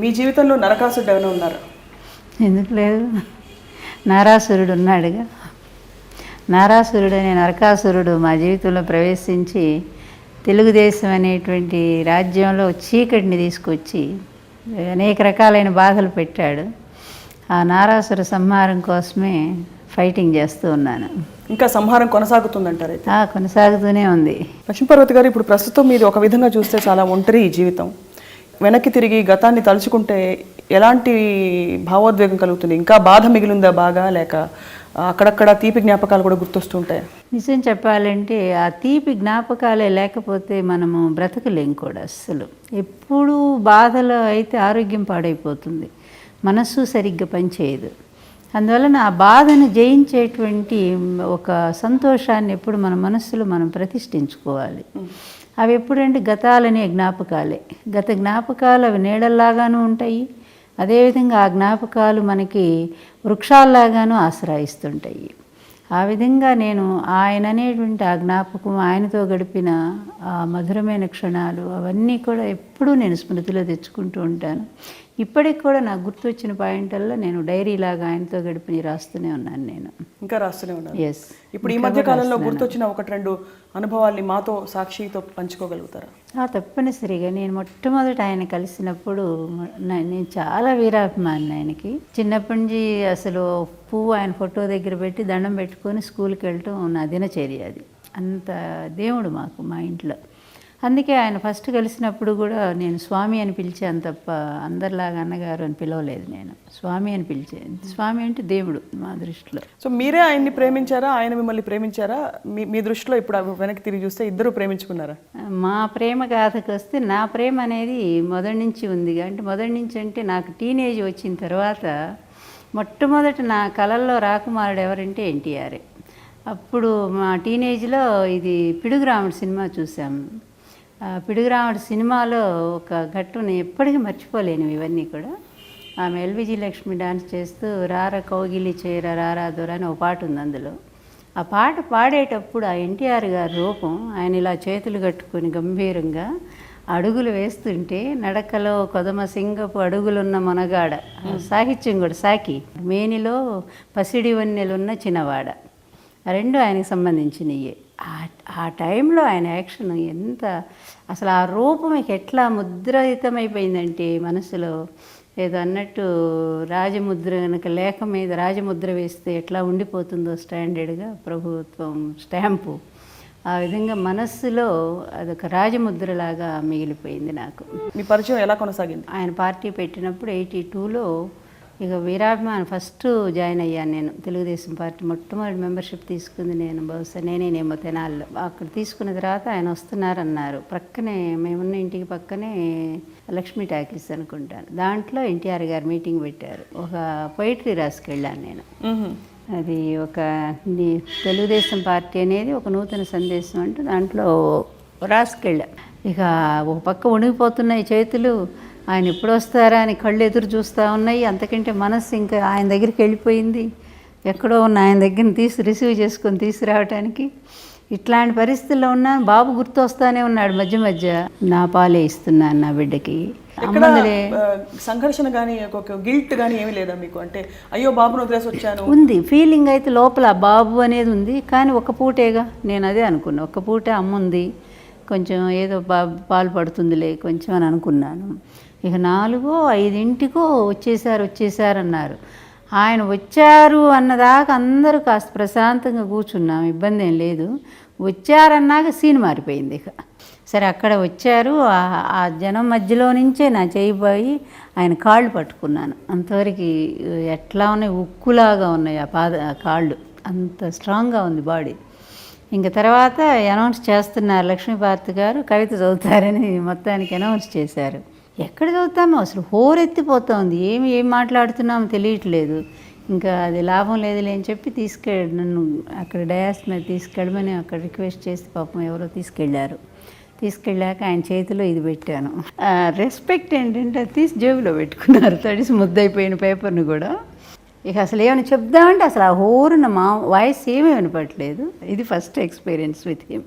మీ జీవితంలో నరకాసురుడు ఎవరైనా ఉన్నారా? ఎందుకు లేదు, నారాసురుడు ఉన్నాడుగా. నారాసురుడు అనే నరకాసురుడు మా జీవితంలో ప్రవేశించి తెలుగుదేశం అనేటువంటి రాజ్యంలో చీకటిని తీసుకొచ్చి అనేక రకాలైన బాధలు పెట్టాడు. ఆ నారాసుర సంహారం కోసమే ఫైటింగ్ చేస్తూ ఉన్నాను. ఇంకా సంహారం కొనసాగుతుందంటారు? కొనసాగుతూనే ఉంది. లక్ష్మీపార్వతి గారు, ఇప్పుడు ప్రస్తుతం మీది ఒక విధంగా చూస్తే చాలా ఒంటరి జీవితం. వెనక్కి తిరిగి గతాన్ని తలుచుకుంటే ఎలాంటి భావోద్వేగం కలుగుతుంది? ఇంకా బాధ మిగిలిందా బాగా, లేక అక్కడక్కడ తీపి జ్ఞాపకాలు కూడా గుర్తొస్తుంటాయి? నిజం చెప్పాలంటే ఆ తీపి జ్ఞాపకాలే లేకపోతే మనము బ్రతకలేం కూడా. అస్సలు ఎప్పుడూ బాధలో అయితే ఆరోగ్యం పాడైపోతుంది, మనస్సు సరిగ్గా పనిచేయదు. అందువలన ఆ బాధను జయించేటువంటి ఒక సంతోషాన్ని ఎప్పుడు మన మనస్సులో మనం ప్రతిష్ఠించుకోవాలి. అవి ఎప్పుడంటే గతాలనే జ్ఞాపకాలే. గత జ్ఞాపకాలు అవి నీడల్లాగాను ఉంటాయి, అదేవిధంగా ఆ జ్ఞాపకాలు మనకి వృక్షాల్లాగాను ఆశ్రయిస్తుంటాయి. ఆ విధంగా నేను ఆయన అనేటువంటి ఆ జ్ఞాపకం, ఆయనతో గడిపిన ఆ మధురమైన క్షణాలు అవన్నీ కూడా ఎప్పుడూ నేను స్మృతిలో తెచ్చుకుంటూ ఉంటాను. ఇప్పటికి కూడా నాకు గుర్తొచ్చిన పాయింట్ల్లో నేను డైరీలాగా ఆయనతో గడిపి రాస్తూనే ఉన్నాను. నేను ఇంకా రాస్తూనే ఉన్నాను. ఎస్. ఇప్పుడు ఈ మధ్య కాలంలో గుర్తొచ్చిన ఒకటి రెండు అనుభవాల్ని మాతో, సాక్షితో పంచుకోగలుగుతారా? తప్పనిసరిగా. నేను మొట్టమొదట ఆయన కలిసినప్పుడు నేను చాలా వీరాభిమాని ఆయనకి. చిన్నప్పటి నుంచి అసలు పువ్వు ఆయన ఫోటో దగ్గర పెట్టి దండం పెట్టుకొని స్కూల్కి వెళ్ళటం నా దినచర్య. అది అంత దేవుడు మాకు మా ఇంట్లో. అందుకే ఆయన ఫస్ట్ కలిసినప్పుడు కూడా నేను స్వామి అని పిలిచాను తప్ప అందరిలాగా అన్నగారు అని పిలవలేదు. నేను స్వామి అని పిలిచాను. స్వామి అంటే దేవుడు మా దృష్టిలో. సో మీరే ఆయన్ని ప్రేమించారా, ఆయన మిమ్మల్ని ప్రేమించారా? మీ దృష్టిలో ఇప్పుడు వెనక్కి తిరిగి చూస్తే ఇద్దరు ప్రేమించుకున్నారా? మా ప్రేమ గాథకు వస్తే నా ప్రేమ అనేది మొదటి నుంచి ఉంది. అంటే మొదటి నుంచి అంటే నాకు టీనేజ్ వచ్చిన తర్వాత మొట్టమొదట నా కళల్లో రాకుమారుడు ఎవరంటే ఎన్టీఆర్. అప్పుడు మా టీనేజ్లో ఇది పిడుగురాముడు సినిమా చూసాము. పిడుగురాముడు సినిమాలో ఒక ఘట్టుని ఎప్పటికీ మర్చిపోలేను. ఇవన్నీ కూడా ఆమె ఎల్విజి లక్ష్మి డాన్స్ చేస్తూ రార కౌగిలి చేర రారా దొర అని ఒక పాట ఉంది. అందులో ఆ పాట పాడేటప్పుడు ఆ ఎన్టీఆర్ గారి రూపం, ఆయన ఇలా చేతులు కట్టుకొని గంభీరంగా అడుగులు వేస్తుంటే నడకలో కొదమ సింగపు అడుగులున్న మనగాడ, సాహిత్యం కూడా సాకి, మేనిలో పసిడి వన్నెలున్న చిన్నవాడ, ఆ రెండు ఆయనకు సంబంధించినవి. ఆ టైంలో ఆయన యాక్షన్ ఎంత అసలు ఆ రూపం ఎట్లా ముద్రితమైపోయిందంటే మనసులో ఏదో అన్నట్టు రాజముద్ర కనుక లేఖ మీద రాజముద్ర వేస్తే ఎట్లా ఉండిపోతుందో స్టాండర్డ్గా ప్రభుత్వం స్టాంపు, ఆ విధంగా మనస్సులో అదొక రాజముద్రలాగా మిగిలిపోయింది నాకు. మీ పరిచయం ఎలా కొనసాగింది? ఆయన పార్టీ పెట్టినప్పుడు 82లో ఇక వీరాభిమాన్ ఫస్ట్ జాయిన్ అయ్యాను నేను. తెలుగుదేశం పార్టీ మొట్టమొదటి మెంబర్షిప్ తీసుకుంది నేను. బహుశా నేనేమో తెనాల్లో. అక్కడ తీసుకున్న తర్వాత ఆయన వస్తున్నారన్నారు. ప్రక్కనే మేమున్న ఇంటికి పక్కనే లక్ష్మీ టాకీస్ అనుకుంటాను. దాంట్లో ఎన్టీఆర్ గారు మీటింగ్ పెట్టారు. ఒక పొయిటరీ రాసుకెళ్ళాను నేను. అది ఒక తెలుగుదేశం పార్టీ అనేది ఒక నూతన సందేశం అంటూ దాంట్లో రాసుకెళ్ళా. ఇక ఒక పక్క ఉణిగిపోతున్నాయి చేతులు, ఆయన ఎప్పుడు వస్తారా అని కళ్ళు ఎదురు చూస్తూ ఉన్నాయి. అంతకంటే మనస్సు ఇంకా ఆయన దగ్గరికి వెళ్ళిపోయింది. ఎక్కడో ఉన్న ఆయన దగ్గర రిసీవ్ చేసుకొని తీసుకురావటానికి. ఇట్లాంటి పరిస్థితుల్లో ఉన్నాను. బాబు గుర్తు వస్తానే ఉన్నాడు మధ్య మధ్య. నా పాలే ఇస్తున్నాను నా బిడ్డకి. సంఘర్షణ కానీ గిల్ట్ కానీ ఏమీ లేదా మీకు? అంటే అయ్యో బాబును వదిలేసి వచ్చాను ఉంది ఫీలింగ్ అయితే లోపల, బాబు అనేది ఉంది. కానీ ఒక పూటేగా, నేను అదే అనుకున్నా. ఒక్క పూటే అమ్ముంది, కొంచెం ఏదో పాలు పడుతుందిలే కొంచెం అని అనుకున్నాను. ఇక 4-5 వచ్చేసారన్నారు. ఆయన వచ్చారు అన్నదాకా అందరూ కాస్త ప్రశాంతంగా కూర్చున్నాం, ఇబ్బంది ఏం లేదు. వచ్చారన్నాక సీన్ మారిపోయింది. ఇక సరే అక్కడ వచ్చారు, ఆ జనం మధ్యలో నుంచే నా చేయిపోయి ఆయన కాళ్ళు పట్టుకున్నాను. అంతవరకు ఎట్లా ఉన్నాయి, ఉక్కులాగా ఉన్నాయి ఆ కాళ్ళు, అంత స్ట్రాంగ్గా ఉంది బాడీ. ఇంక తర్వాత అనౌన్స్ చేస్తున్నారు, లక్ష్మీపార్వతి గారు కవిత చదువుతారని మొత్తానికి అనౌన్స్ చేశారు. ఎక్కడ చదువుతామో అసలు హోరెత్తిపోతుంది, ఏం మాట్లాడుతున్నామో తెలియట్లేదు. ఇంకా అది లాభం లేదులే అని చెప్పి నన్ను అక్కడ డయాస్ మీద తీసుకెళ్ళమని అక్కడ రిక్వెస్ట్ చేసి పాపం ఎవరో తీసుకెళ్ళాక ఆయన చేతిలో ఇది పెట్టాను. రెస్పెక్ట్ ఏంటంటే అది తీసి జేబులో పెట్టుకున్నారు, తడిసి ముద్దయిపోయిన పేపర్ని కూడా. ఇక అసలు ఏమైనా చెప్దామంటే అసలు ఆ హోరున మా వాయిస్ ఏమీ వినపట్లేదు. ఇది ఫస్ట్ ఎక్స్పీరియన్స్ విత్ హిమ్.